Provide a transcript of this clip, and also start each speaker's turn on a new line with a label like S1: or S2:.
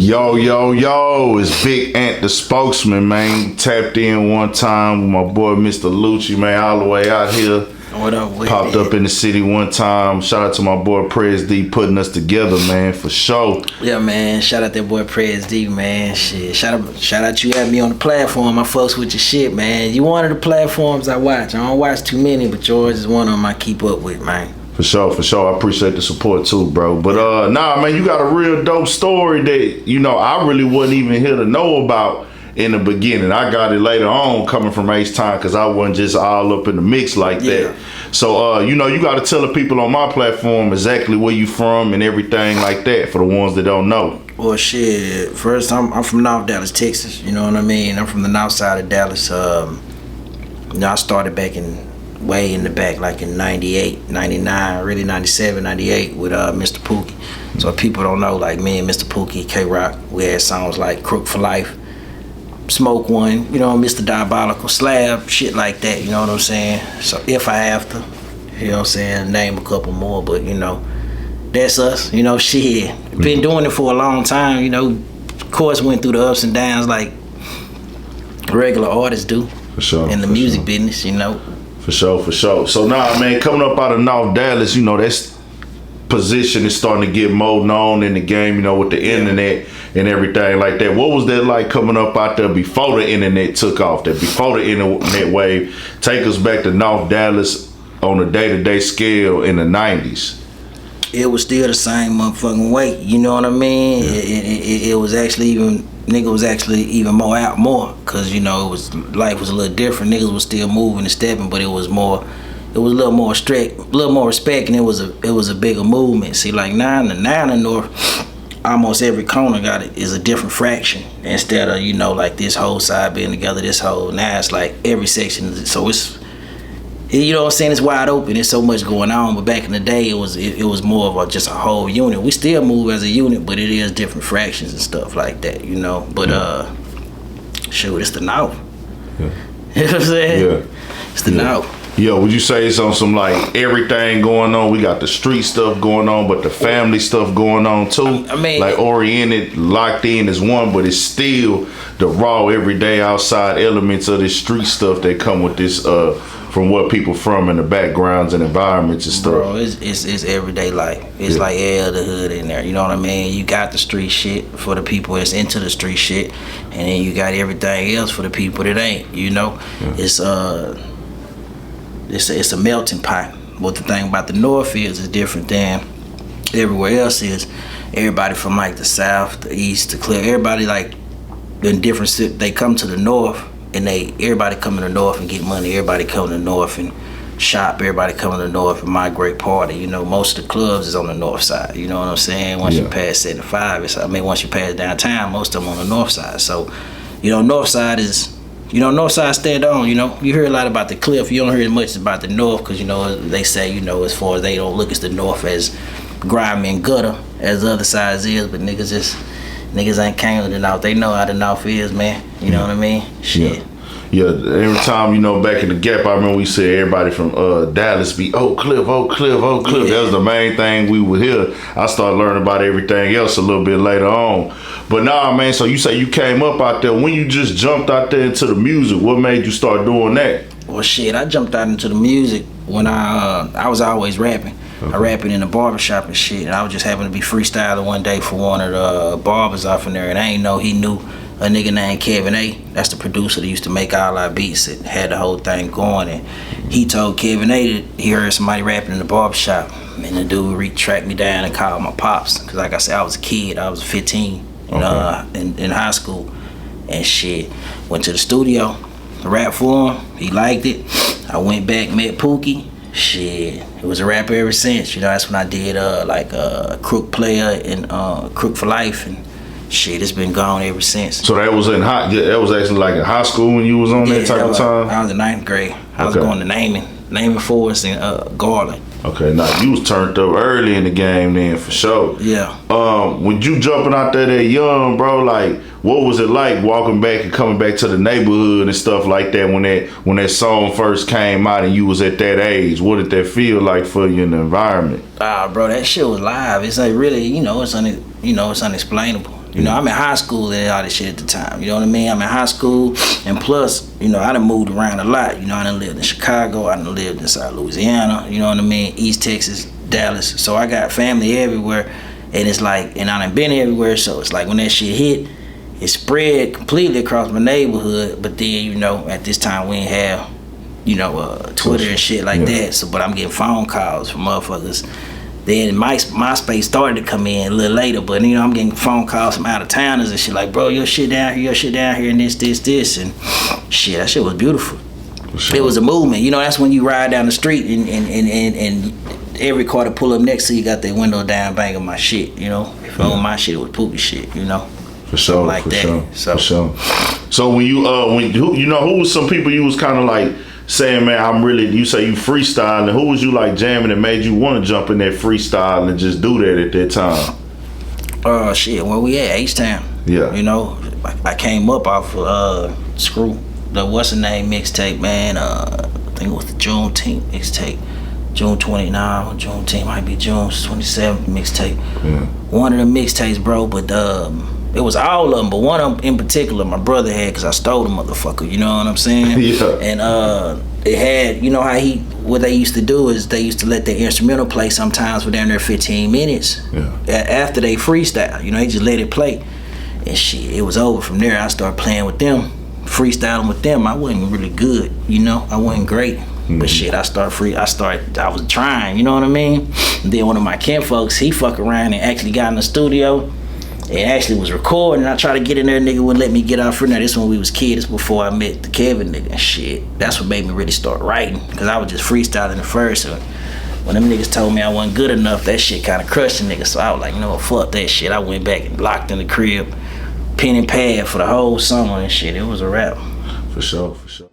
S1: Yo, yo, yo, it's Big Ant the spokesman, man. Tapped in one time with my boy Mr. Lucci, man, all the way out here.
S2: What up with
S1: Popped
S2: it?
S1: up in the city one time. Shout out to my boy Prez D putting us together, man, for sure.
S2: Yeah, man. Shout out that boy Prez D, man. Shit. Shout out you having me on the platform. I fucks with your shit, man. You one of the platforms I watch. I don't watch too many, but yours is one of them I keep up with, man.
S1: For sure. I appreciate the support too, bro. But nah, man, you got a real dope story that, I really wasn't even here to know about in the beginning. I got it later on coming from H-Time because I wasn't just all up in the mix like that. So, you got to tell the people on my platform exactly where you from and everything like that for the ones that don't know.
S2: Well, shit. First, I'm from North Dallas, Texas. You know what I mean? I'm from the north side of Dallas. I started back way in the back, like in 98, 99, really 97, 98 with Mr. Pookie. So people don't know, like me and Mr. Pookie, K-Rock, we had songs like Crook for Life, Smoke One, Mr. Diabolical, Slab, shit like that, you know what I'm saying? So if I have to, you know what I'm saying, name a couple more, but that's us, shit. Been doing it for a long time, of course went through the ups and downs like regular artists do.
S1: For sure.
S2: In the music business,
S1: For sure. So now, man, coming up out of North Dallas, that's position is starting to get more known in the game, with the internet and everything like that. What was that like coming up out there before the internet took off, before the internet wave? Take us back to North Dallas on a day-to-day scale in the 90s.
S2: It was still the same motherfucking way, you know what I mean? Yeah. It was actually even more out more, cause life was a little different. Niggas was still moving and stepping, but it was a little more respect, and it was a bigger movement. See, like now in the north, almost every corner is a different fraction. Instead of like this whole side being together, now it's like every section. So it's, you know what I'm saying, it's wide open. There's so much going on. But back in the day, it was more of just a whole unit. We still move as a unit, but it is different fractions and stuff like that, But shoot, it's the North. Yeah. You know what I'm saying?
S1: Yeah.
S2: It's the North.
S1: Yeah, would you say it's on some like everything going on? We got the street stuff going on, but the family stuff going on too.
S2: I mean,
S1: like oriented, locked in is one, but it's still the raw, everyday, outside elements of this street stuff that come with this. From what people from and the backgrounds and environments and stuff.
S2: Bro, it's everyday life. It's like the hood in there. You know what I mean? You got the street shit for the people that's into the street shit, and then you got everything else for the people that ain't. Yeah. It's a melting pot. What the thing about the North is different than everywhere else is. Everybody from like the South, the East, the Clear, everybody like in different. They come to the North. And everybody come to the North and get money. Everybody come to the North and shop. Everybody come to the North and migrate party. Most of the clubs is on the North side. You know what I'm saying? Once you pass 75, once you pass downtown, most of them on the North side. So, North side is, North side stand on. You hear a lot about the Cliff. You don't hear much about the North because, they say, as far as they don't look at the North as grimy and gutter as the other sides is, but niggas ain't came to the North. They know how the North is, man. You know what I mean? Shit.
S1: Yeah. Every time, back in the Gap, I remember we said everybody from Dallas be Oak Cliff.
S2: Yeah.
S1: That was the main thing we would hear. I started learning about everything else a little bit later on. But nah, man, so you say you came up out there. When you just jumped out there into the music, what made you start doing that?
S2: Well, shit, I jumped out into the music when I was always rapping. Okay. I rapping in the barbershop and shit, and I was just happened to be freestyling one day for one of the barbers off in there, and I ain't know he knew a nigga named Kevin A. That's the producer that used to make all our beats and had the whole thing going, and he told Kevin A. that he heard somebody rapping in the barbershop, and the dude tracked me down and called my pops, because like I said, I was a kid, I was 15 in high school, and shit, went to the studio, rap for him, he liked it, I went back, met Pookie. Shit, it was a rapper ever since. That's when I did Crook Player and Crook for Life, and shit, it's been gone ever since.
S1: So that was that was actually like in high school when you was on that type of time?
S2: I was in 9th grade. I was going to naming Forest in Garland.
S1: Okay, now you was turned up early in the game then for sure.
S2: Yeah.
S1: When you jumping out there that young, bro, like what was it like walking back and coming back to the neighborhood and stuff like that when that song first came out and you was at that age? What did that feel like for you in the environment?
S2: Bro, that shit was live. It's like really, it's unexplainable. You know, I'm in high school and all this shit at the time. You know what I mean? I'm in high school, and plus, you know, I done moved around a lot. You know, I done lived in Chicago, I done lived in South Louisiana, you know what I mean? East Texas, Dallas. So I got family everywhere, and it's like, and I done been everywhere, so it's like when that shit hit, it spread completely across my neighborhood. But then, you know, at this time we ain't have, you know, Twitter and shit like that. So, but I'm getting phone calls from motherfuckers. Then MySpace started to come in a little later, but you know, I'm getting phone calls from out of towners and shit like, bro, your shit down here, and this, and shit, that shit was beautiful. Sure. It was a movement. You know, that's when you ride down the street and every car to pull up next to you got their window down banging my shit, you know. If it was my shit, it was poopy shit, you know.
S1: For sure,
S2: like
S1: for
S2: that.
S1: sure,
S2: so.
S1: For sure. So when you who was some people you was kind of like saying, man, I'm really, you say you freestyling, who was you like jamming that made you want to jump in that freestyle and just do that at that time?
S2: Shit, where we at? H-Town.
S1: Yeah.
S2: You know, I came up off Screw, the what's the name mixtape, man. I think it was the Juneteenth mixtape. June 29, Juneteenth, might be June 27th mixtape. Yeah. One of the mixtapes, bro, but it was all of them, but one of them in particular my brother had, because I stole the motherfucker, you know what I'm saying?
S1: Yeah.
S2: And it had, you know how what they used to do is they used to let their instrumental play sometimes for down there 15 minutes.
S1: Yeah.
S2: After they freestyle, you know, they just let it play. And shit, it was over from there. I started playing with them, freestyling with them. I wasn't really good, you know, I wasn't great. But shit, I was trying, you know what I mean? And then one of my kin folks, he fuck around and actually got in the studio and actually was recording. I tried to get in there, nigga wouldn't let me get out for now. This when we was kids, before I met the Kevin nigga and shit. That's what made me really start writing, because I was just freestyling at first. And when them niggas told me I wasn't good enough, that shit kind of crushed the nigga. So I was like, you know what, fuck that shit. I went back and locked in the crib, pen and pad for the whole summer and shit. It was a wrap.
S1: For sure, for sure.